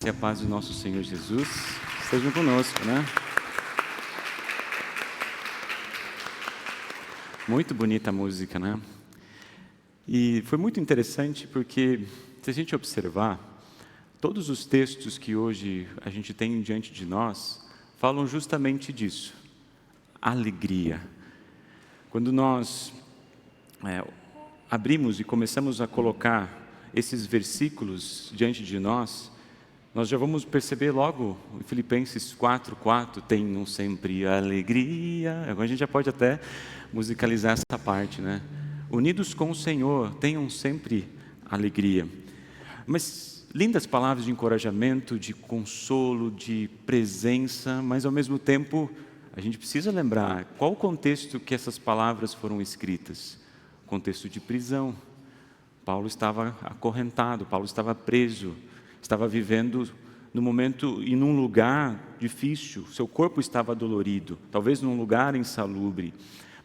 E a paz do nosso Senhor Jesus estejam conosco, né? Muito bonita a música, né? E foi muito interessante porque, se a gente observar, todos os textos que hoje a gente tem diante de nós falam justamente disso, alegria. Quando nós abrimos e começamos a colocar esses versículos diante de nós já vamos perceber logo em Filipenses 4:4, tenham sempre alegria. Agora a gente já pode até musicalizar essa parte, né? Unidos com o Senhor, tenham sempre alegria. Mas lindas palavras de encorajamento, de consolo, de presença, mas ao mesmo tempo a gente precisa lembrar qual o contexto que essas palavras foram escritas. Contexto de prisão. Paulo estava acorrentado, Paulo estava preso, estava vivendo num momento e num lugar difícil, seu corpo estava dolorido, talvez num lugar insalubre,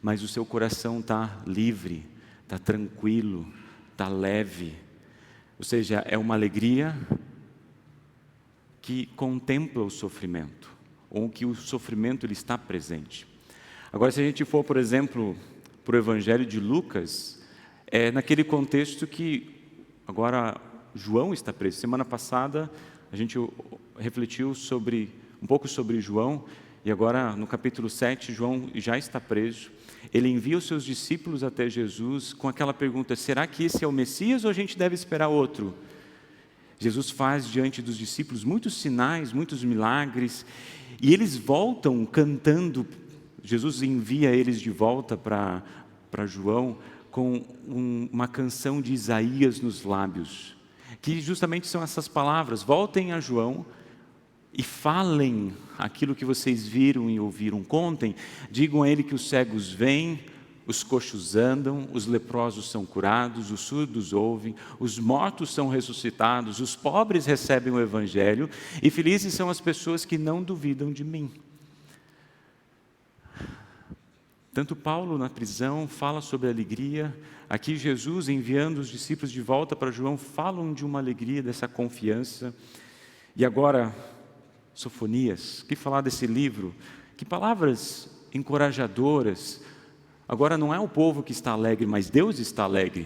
mas o seu coração está livre, está tranquilo, está leve. Ou seja, é uma alegria que contempla o sofrimento, ou que o sofrimento ele está presente. Agora, se a gente for, por exemplo, para o Evangelho de Lucas, é naquele contexto que agora João está preso. Semana passada a gente refletiu um pouco sobre João, e agora no capítulo 7, João já está preso. Ele envia os seus discípulos até Jesus com aquela pergunta: será que esse é o Messias ou a gente deve esperar outro? Jesus faz diante dos discípulos muitos sinais, muitos milagres, e eles voltam cantando. Jesus envia eles de volta para João com uma canção de Isaías nos lábios, que justamente são essas palavras: voltem a João e falem aquilo que vocês viram e ouviram, contem, digam a ele que os cegos veem, os coxos andam, os leprosos são curados, os surdos ouvem, os mortos são ressuscitados, os pobres recebem o Evangelho, e felizes são as pessoas que não duvidam de mim. Tanto Paulo na prisão fala sobre alegria, aqui Jesus enviando os discípulos de volta para João falam de uma alegria, dessa confiança. E agora, Sofonias, que falar desse livro? Que palavras encorajadoras. Agora não é o povo que está alegre, mas Deus está alegre.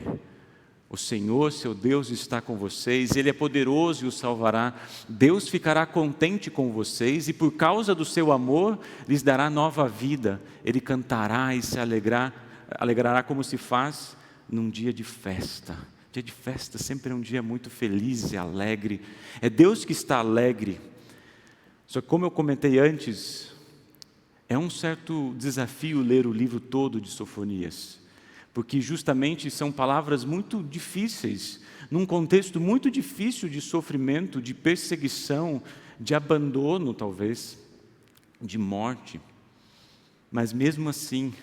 O Senhor, seu Deus, está com vocês, Ele é poderoso e os salvará. Deus ficará contente com vocês e por causa do seu amor lhes dará nova vida. Ele cantará e se alegrará como se faz num dia de festa. Dia de festa sempre é um dia muito feliz e alegre. É Deus que está alegre. Só que, como eu comentei antes, é um certo desafio ler o livro todo de Sofonias, porque justamente são palavras muito difíceis, num contexto muito difícil de sofrimento, de perseguição, de abandono talvez, de morte. Mas mesmo assim,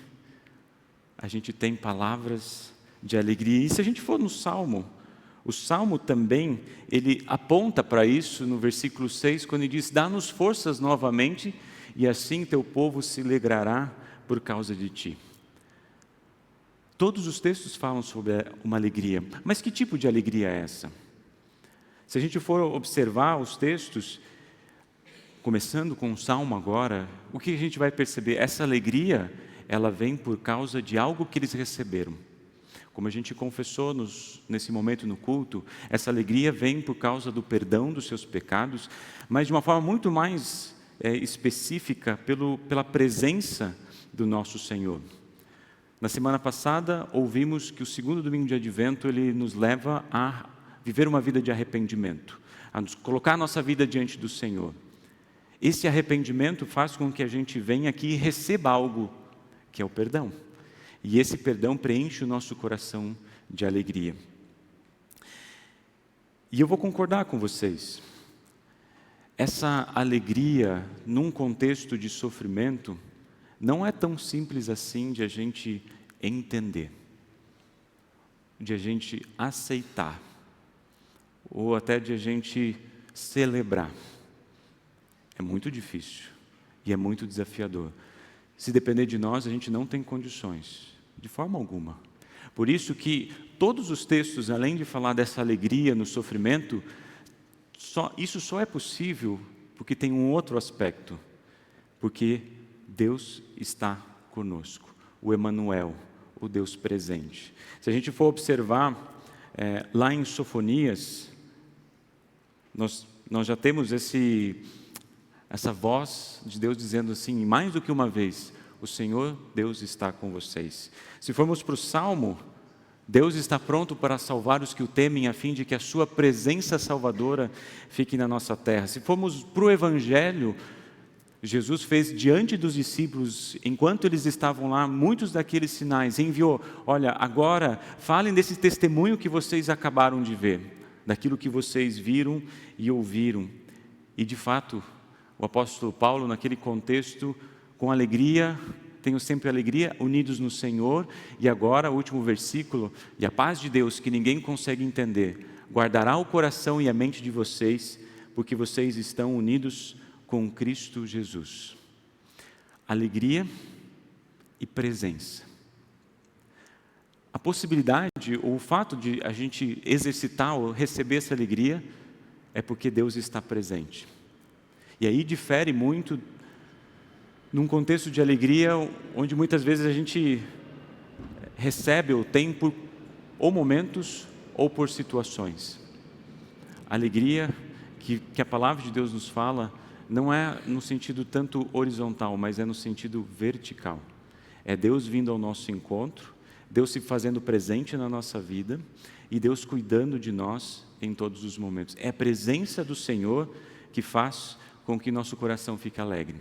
a gente tem palavras de alegria. E se a gente for no Salmo, o Salmo também, ele aponta para isso no versículo 6, quando ele diz: dá-nos forças novamente, e assim teu povo se alegrará por causa de ti. Todos os textos falam sobre uma alegria, mas que tipo de alegria é essa? Se a gente for observar os textos, começando com o Salmo agora, o que a gente vai perceber? Essa alegria, ela vem por causa de algo que eles receberam. Como a gente confessou nesse momento no culto, essa alegria vem por causa do perdão dos seus pecados, mas de uma forma muito mais específica, pela presença do nosso Senhor. Na semana passada, ouvimos que o segundo domingo de Advento, ele nos leva a viver uma vida de arrependimento, a nos colocar a nossa vida diante do Senhor. Esse arrependimento faz com que a gente venha aqui e receba algo, que é o perdão. E esse perdão preenche o nosso coração de alegria. E eu vou concordar com vocês. Essa alegria, num contexto de sofrimento, não é tão simples assim de a gente entender, de a gente aceitar, ou até de a gente celebrar. É muito difícil e é muito desafiador. Se depender de nós, a gente não tem condições, de forma alguma. Por isso que todos os textos, além de falar dessa alegria no sofrimento, Isso só é possível porque tem um outro aspecto, porque Deus está conosco, o Emanuel, o Deus presente. Se a gente for observar, lá em Sofonias, nós já temos essa voz de Deus dizendo assim, mais do que uma vez, o Senhor Deus está com vocês. Se formos para o Salmo, Deus está pronto para salvar os que o temem, a fim de que a sua presença salvadora fique na nossa terra. Se formos para o Evangelho, Jesus fez diante dos discípulos, enquanto eles estavam lá, muitos daqueles sinais, enviou, olha, agora falem desse testemunho que vocês acabaram de ver, daquilo que vocês viram e ouviram. E de fato, o apóstolo Paulo, naquele contexto, com alegria, tenho sempre alegria, unidos no Senhor, e agora o último versículo, e a paz de Deus, que ninguém consegue entender, guardará o coração e a mente de vocês, porque vocês estão unidos com Cristo Jesus. Alegria e presença. A possibilidade, ou o fato de a gente exercitar ou receber essa alegria, é porque Deus está presente. E aí difere muito num contexto de alegria, onde muitas vezes a gente recebe ou tem por ou momentos ou por situações. A alegria que a palavra de Deus nos fala não é no sentido tanto horizontal, mas é no sentido vertical. É Deus vindo ao nosso encontro, Deus se fazendo presente na nossa vida e Deus cuidando de nós em todos os momentos. É a presença do Senhor que faz com que nosso coração fique alegre.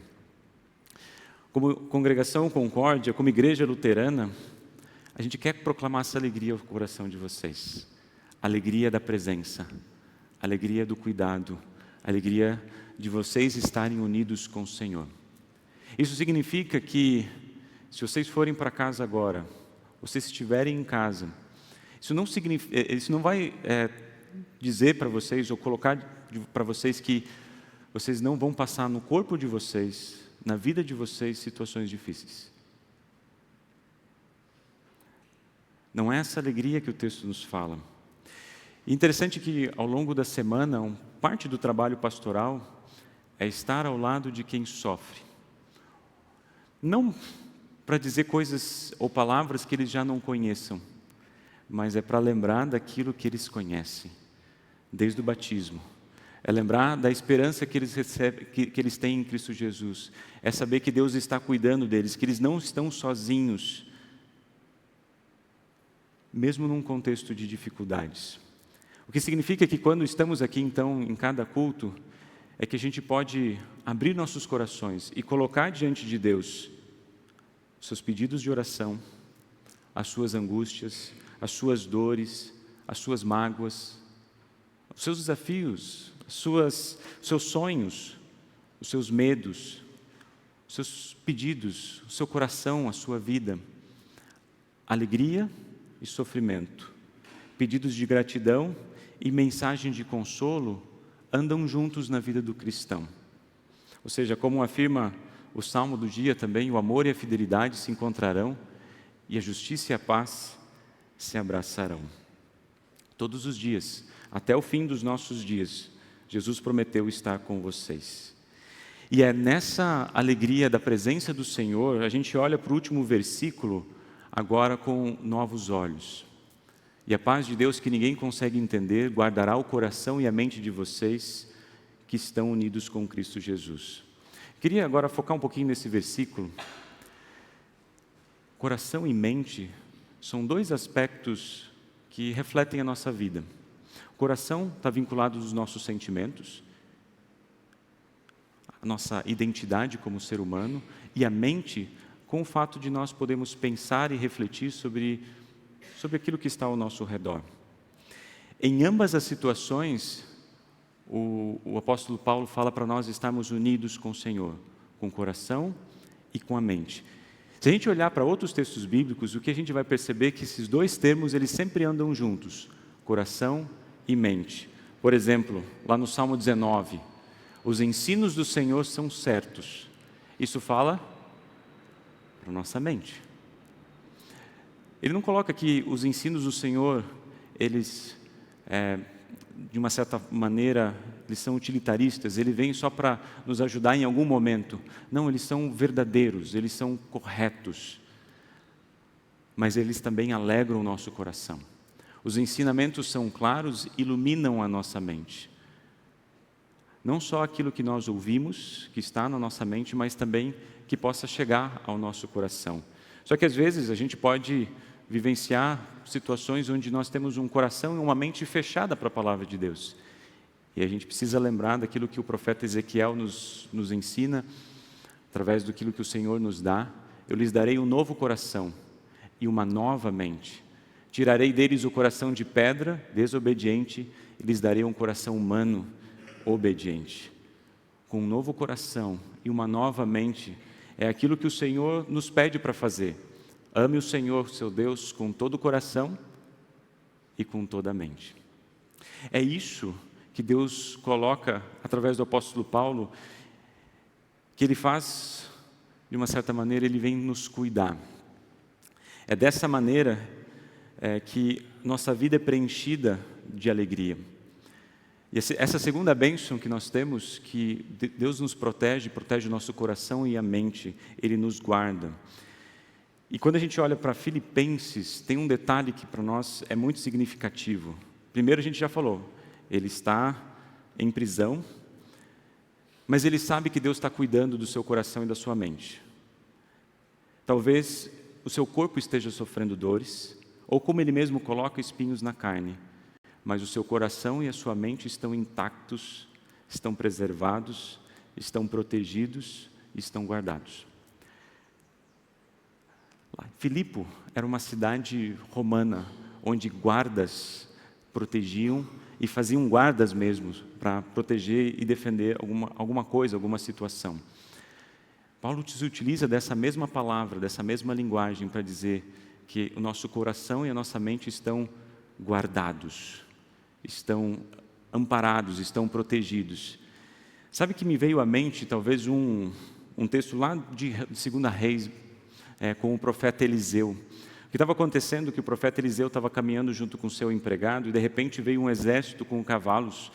Como congregação Concórdia, como igreja luterana, a gente quer proclamar essa alegria ao coração de vocês. Alegria da presença, alegria do cuidado, alegria de vocês estarem unidos com o Senhor. Isso significa que, se vocês forem para casa agora, vocês estiverem em casa, isso não vai dizer para vocês, ou colocar para vocês que vocês não vão passar no corpo de vocês, na vida de vocês, situações difíceis. Não é essa alegria que o texto nos fala. E interessante que, ao longo da semana, parte do trabalho pastoral é estar ao lado de quem sofre. Não para dizer coisas ou palavras que eles já não conheçam, mas é para lembrar daquilo que eles conhecem, desde o batismo. É lembrar da esperança que eles recebem, que eles têm em Cristo Jesus. É saber que Deus está cuidando deles, que eles não estão sozinhos, mesmo num contexto de dificuldades. O que significa que quando estamos aqui, então, em cada culto, é que a gente pode abrir nossos corações e colocar diante de Deus os seus pedidos de oração, as suas angústias, as suas dores, as suas mágoas, os seus desafios, os seus sonhos, os seus medos, os seus pedidos, o seu coração, a sua vida, alegria e sofrimento, pedidos de gratidão e mensagem de consolo andam juntos na vida do cristão. Ou seja, como afirma o Salmo do dia também, o amor e a fidelidade se encontrarão e a justiça e a paz se abraçarão. Todos os dias, até o fim dos nossos dias, Jesus prometeu estar com vocês. E é nessa alegria da presença do Senhor, a gente olha para o último versículo agora com novos olhos. E a paz de Deus que ninguém consegue entender, guardará o coração e a mente de vocês que estão unidos com Cristo Jesus. Queria agora focar um pouquinho nesse versículo. Coração e mente são dois aspectos que refletem a nossa vida. O coração está vinculado aos nossos sentimentos, a nossa identidade como ser humano, e a mente com o fato de nós podermos pensar e refletir sobre aquilo que está ao nosso redor. Em ambas as situações, o apóstolo Paulo fala para nós estarmos unidos com o Senhor, com o coração e com a mente. Se a gente olhar para outros textos bíblicos, o que a gente vai perceber é que esses dois termos, eles sempre andam juntos, coração e mente. Por exemplo, lá no Salmo 19, os ensinos do Senhor são certos. Isso fala para a nossa mente. Ele não coloca que os ensinos do Senhor, eles, de uma certa maneira, eles são utilitaristas, eles vêm só para nos ajudar em algum momento. Não, eles são verdadeiros, eles são corretos. Mas eles também alegram o nosso coração. Os ensinamentos são claros, iluminam a nossa mente. Não só aquilo que nós ouvimos, que está na nossa mente, mas também que possa chegar ao nosso coração. Só que às vezes a gente pode vivenciar situações onde nós temos um coração e uma mente fechada para a palavra de Deus. E a gente precisa lembrar daquilo que o profeta Ezequiel nos ensina, através daquilo que o Senhor nos dá. Eu lhes darei um novo coração e uma nova mente. Tirarei deles o coração de pedra, desobediente, e lhes darei um coração humano, obediente. Com um novo coração e uma nova mente, é aquilo que o Senhor nos pede para fazer. Ame o Senhor, seu Deus, com todo o coração e com toda a mente. É isso que Deus coloca, através do apóstolo Paulo, que Ele faz, de uma certa maneira, Ele vem nos cuidar. É dessa maneira que nossa vida é preenchida de alegria. E essa segunda bênção que nós temos, que Deus nos protege o nosso coração e a mente, Ele nos guarda. E quando a gente olha para Filipenses, tem um detalhe que para nós é muito significativo. Primeiro a gente já falou, ele está em prisão, mas ele sabe que Deus está cuidando do seu coração e da sua mente. Talvez o seu corpo esteja sofrendo dores, ou como ele mesmo coloca, espinhos na carne, mas o seu coração e a sua mente estão intactos, estão preservados, estão protegidos, estão guardados. Filipe era uma cidade romana, onde guardas protegiam e faziam guardas mesmo, para proteger e defender alguma coisa, alguma situação. Paulo se utiliza dessa mesma palavra, dessa mesma linguagem, para dizer que o nosso coração e a nossa mente estão guardados, estão amparados, estão protegidos. Sabe que me veio à mente, talvez, um texto lá de 2 Reis, com o profeta Eliseu. O que estava acontecendo é que o profeta Eliseu estava caminhando junto com seu empregado e de repente veio um exército com cavalos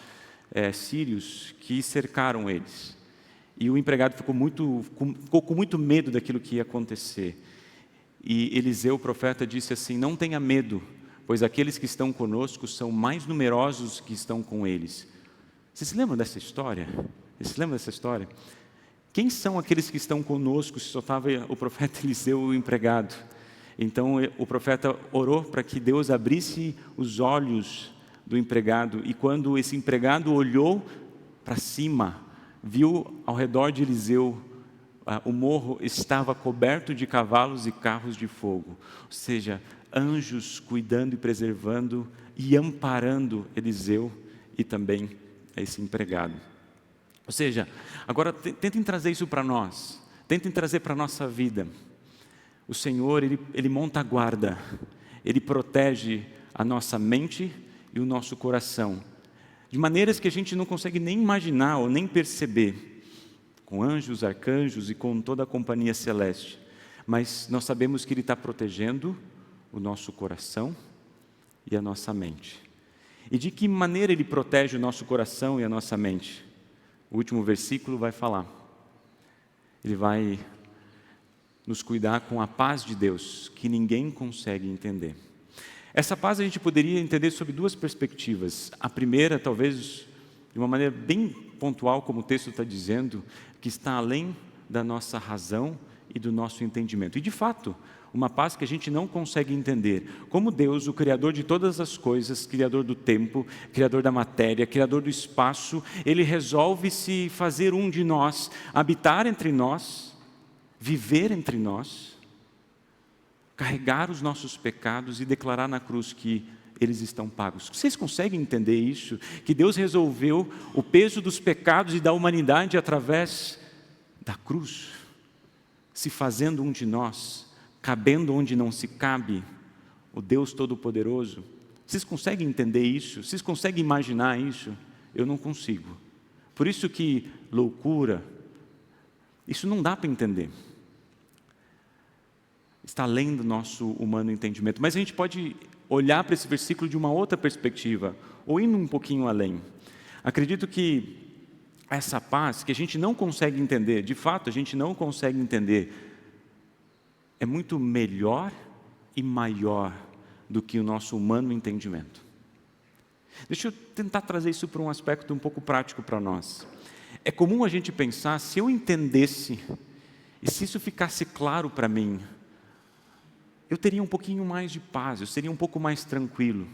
sírios que cercaram eles. E o empregado ficou com muito medo daquilo que ia acontecer. E Eliseu, o profeta, disse assim: não tenha medo, pois aqueles que estão conosco são mais numerosos que estão com eles. Você se lembra dessa história? Você se lembra dessa história? Quem são aqueles que estão conosco se só estava o profeta Eliseu, o empregado? Então o profeta orou para que Deus abrisse os olhos do empregado, e quando esse empregado olhou para cima, viu ao redor de Eliseu, o morro estava coberto de cavalos e carros de fogo, ou seja, anjos cuidando e preservando e amparando Eliseu e também esse empregado. Ou seja, agora tentem trazer isso para nós, tentem trazer para a nossa vida. O Senhor, Ele monta a guarda, Ele protege a nossa mente e o nosso coração, de maneiras que a gente não consegue nem imaginar ou nem perceber, com anjos, arcanjos e com toda a companhia celeste. Mas nós sabemos que Ele está protegendo o nosso coração e a nossa mente. E de que maneira Ele protege o nosso coração e a nossa mente? O último versículo vai falar. Ele vai nos cuidar com a paz de Deus, que ninguém consegue entender. Essa paz a gente poderia entender sob duas perspectivas. A primeira, talvez, de uma maneira bem pontual, como o texto está dizendo, que está além da nossa razão e do nosso entendimento. E, de fato, uma paz que a gente não consegue entender. Como Deus, o Criador de todas as coisas, Criador do tempo, Criador da matéria, Criador do espaço, Ele resolve se fazer um de nós, habitar entre nós, viver entre nós, carregar os nossos pecados e declarar na cruz que eles estão pagos. Vocês conseguem entender isso? Que Deus resolveu o peso dos pecados e da humanidade através da cruz, se fazendo um de nós, cabendo onde não se cabe, o Deus Todo-Poderoso. Vocês conseguem entender isso? Vocês conseguem imaginar isso? Eu não consigo. Por isso que loucura, isso não dá para entender. Está além do nosso humano entendimento. Mas a gente pode olhar para esse versículo de uma outra perspectiva, ou indo um pouquinho além. Acredito que essa paz que a gente não consegue entender, de fato a gente não consegue entender, é muito melhor e maior do que o nosso humano entendimento. Deixa eu tentar trazer isso para um aspecto um pouco prático para nós. É comum a gente pensar, se eu entendesse, e se isso ficasse claro para mim, eu teria um pouquinho mais de paz, eu seria um pouco mais tranquilo.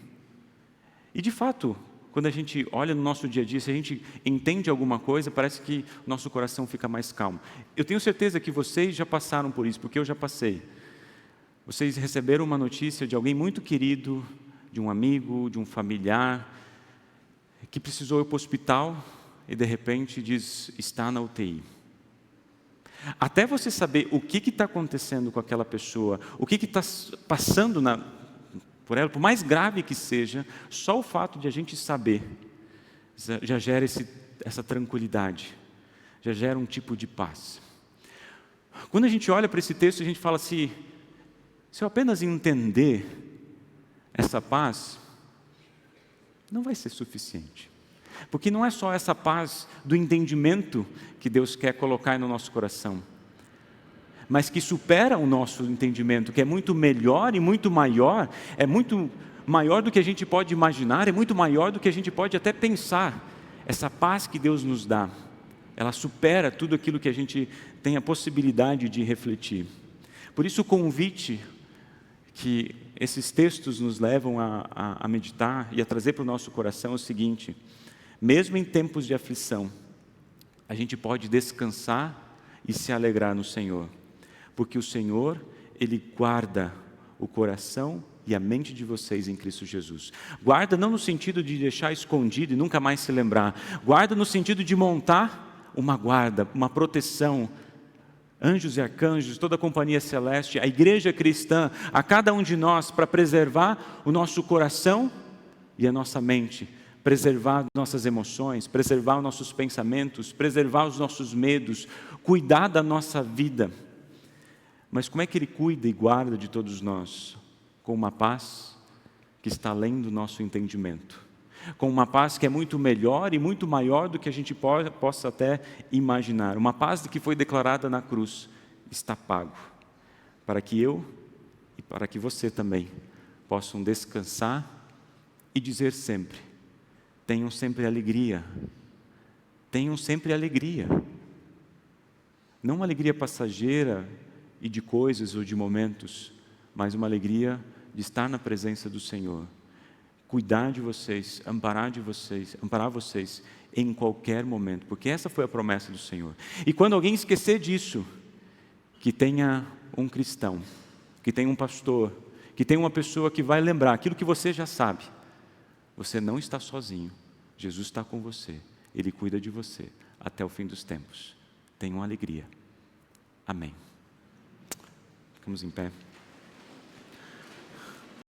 E de fato, quando a gente olha no nosso dia a dia, se a gente entende alguma coisa, parece que o nosso coração fica mais calmo. Eu tenho certeza que vocês já passaram por isso, porque eu já passei. Vocês receberam uma notícia de alguém muito querido, de um amigo, de um familiar, que precisou ir para o hospital e de repente diz, está na UTI. Até você saber o que está acontecendo com aquela pessoa, o que está passando por ela, por mais grave que seja, só o fato de a gente saber já gera essa tranquilidade, já gera um tipo de paz. Quando a gente olha para esse texto, a gente fala assim, se eu apenas entender essa paz, não vai ser suficiente. Porque não é só essa paz do entendimento que Deus quer colocar no nosso coração, mas que supera o nosso entendimento, que é muito melhor e muito maior, é muito maior do que a gente pode imaginar, é muito maior do que a gente pode até pensar. Essa paz que Deus nos dá, ela supera tudo aquilo que a gente tem a possibilidade de refletir. Por isso o convite que esses textos nos levam a meditar e a trazer para o nosso coração é o seguinte: mesmo em tempos de aflição, a gente pode descansar e se alegrar no Senhor, porque o Senhor, Ele guarda o coração e a mente de vocês em Cristo Jesus. Guarda não no sentido de deixar escondido e nunca mais se lembrar, guarda no sentido de montar uma guarda, uma proteção, anjos e arcanjos, toda a companhia celeste, a igreja cristã, a cada um de nós, para preservar o nosso coração e a nossa mente, preservar nossas emoções, preservar os nossos pensamentos, preservar os nossos medos, cuidar da nossa vida. Mas como é que Ele cuida e guarda de todos nós? Com uma paz que está além do nosso entendimento, com uma paz que é muito melhor e muito maior do que a gente possa até imaginar, uma paz que foi declarada na cruz, está pago, para que eu e para que você também possam descansar e dizer sempre, tenham sempre alegria, não uma alegria passageira e de coisas ou de momentos, mas uma alegria de estar na presença do Senhor, cuidar de vocês, amparar vocês em qualquer momento, porque essa foi a promessa do Senhor. E quando alguém esquecer disso, que tenha um cristão, que tenha um pastor, que tenha uma pessoa que vai lembrar aquilo que você já sabe. Você não está sozinho, Jesus está com você, Ele cuida de você até o fim dos tempos. Tenha uma alegria. Amém. Ficamos em pé.